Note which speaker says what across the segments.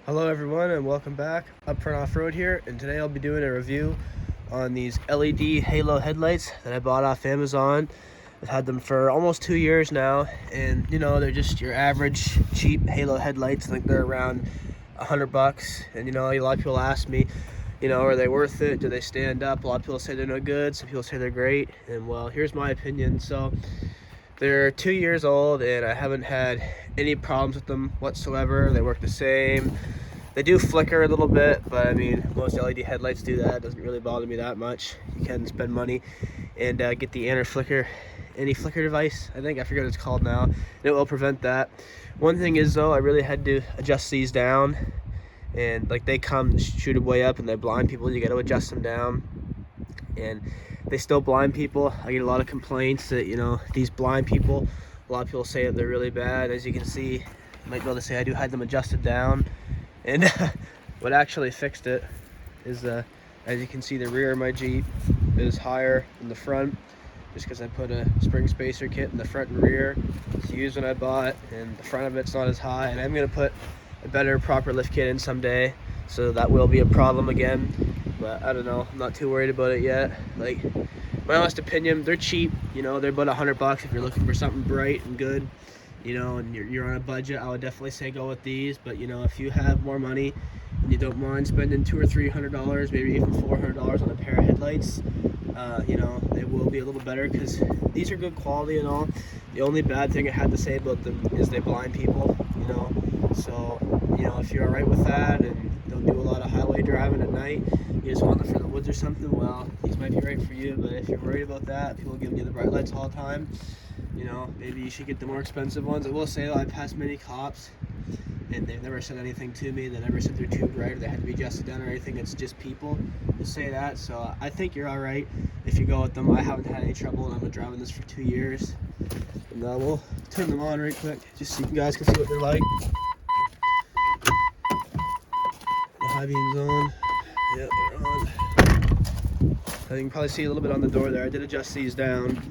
Speaker 1: Hello everyone and welcome back. Up Front Off-Road here, and today I'll be doing a review on these LED halo headlights that I bought off Amazon. I've had them for almost 2 years now, and they're just your average cheap halo headlights. I think they're around $100, and a lot of people ask me, are they worth it? Do they stand up? A lot of people say they're no good, some people say they're great, and well, here's my opinion. So they're 2 years old and I haven't had any problems with them whatsoever. They work the same. They do flicker a little bit, but I mean, most LED headlights do that. It doesn't really bother me that much. You can spend money and get the anti-flicker device. I forget what it's called now, and it will prevent that. One thing is though, I really had to adjust these down, and like they come shooted way up and they blind people. You got to adjust them down, and they still blind people. I get a lot of complaints that these blind people, a lot of people say that they're really bad. As you can see, you might be able to say I do have them adjusted down, and what actually fixed it is as you can see, the rear of my Jeep is higher than the front, just because I put a spring spacer kit in the front and rear. It's used when I bought, and the front of it's not as high, and I'm going to put a better proper lift kit in someday, so that will be a problem again. But I don't know, I'm not too worried about it yet. Like, my honest opinion, they're cheap. They're about $100 if you're looking for something bright and good, and you're on a budget. I would definitely say go with these. But if you have more money and you don't mind spending $200 or $300, maybe even $400 on a pair of headlights, they will be a little better, because these are good quality and all. The only bad thing I had to say about them is they blind people. So if you're alright with that and don't do a lot of highway driving at night, you just want them for the woods or something, well, these might be right for you. But if you're worried about that, people giving you the bright lights all the time, maybe you should get the more expensive ones. I will say though, I passed many cops and they've never said anything to me. They never said they're too bright or they had to be adjusted down or anything. It's just people who say that. So I think you're alright if you go with them. I haven't had any trouble, and I've been driving this for 2 years. And we'll turn them on right quick, just so you guys can see what they're like. The high beam's on. Yeah, they're on. You can probably see a little bit on the door there. I did adjust these down,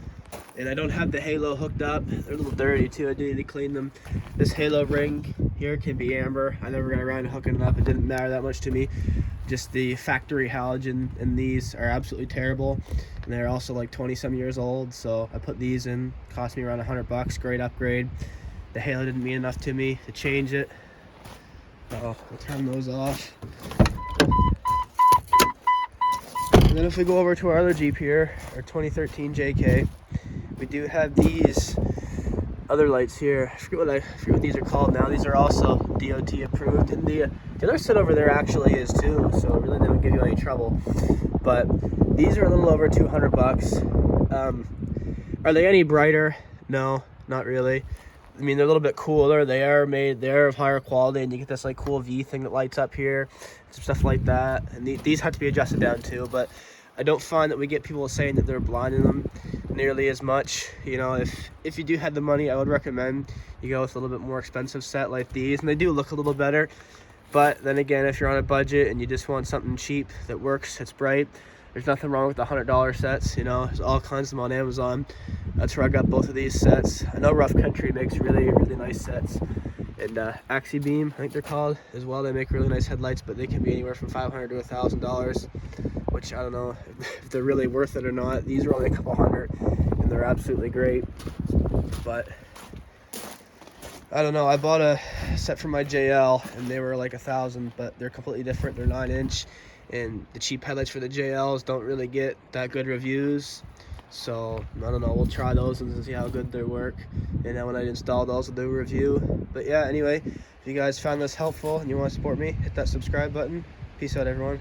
Speaker 1: and I don't have the halo hooked up. They're a little dirty too. I do need to clean them. This halo ring here can be amber. I never got around to hooking it up. It didn't matter that much to me. Just the factory halogen in these are absolutely terrible, and they're also like 20 some years old. So I put these in. Cost me around $100. Great upgrade. The halo didn't mean enough to me to change it. We'll turn those off. And then if we go over to our other Jeep here, our 2013 JK, we do have these other lights here. I forget what these are called now. These are also DOT approved, and the other set over there actually is too, so really they don't give you any trouble. But these are a little over $200. Are they any brighter? No, not really. I mean, they're a little bit cooler. They're of higher quality, and you get this like cool V thing that lights up here, some stuff like that. And these have to be adjusted down too, but I don't find that we get people saying that they're blinding them nearly as much. If you do have the money, I would recommend you go with a little bit more expensive set like these, and they do look a little better. But then again, if you're on a budget and you just want something cheap that works, that's bright, there's nothing wrong with the $100 sets. There's all kinds of them on Amazon. That's where I got both of these sets. I know Rough Country makes really, really nice sets. And Axi Beam, I think they're called, as well. They make really nice headlights, but they can be anywhere from $500 to $1,000, which I don't know if they're really worth it or not. These are only a couple hundred, and they're absolutely great. But I don't know. I bought a set for my JL, and they were like $1,000, but they're completely different. They're 9-inch. And the cheap headlights for the JLs don't really get that good reviews. So I don't know, we'll try those and see how good they work. And then when I install those, I'll do a review. But yeah, anyway, if you guys found this helpful and you want to support me, hit that subscribe button. Peace out, everyone.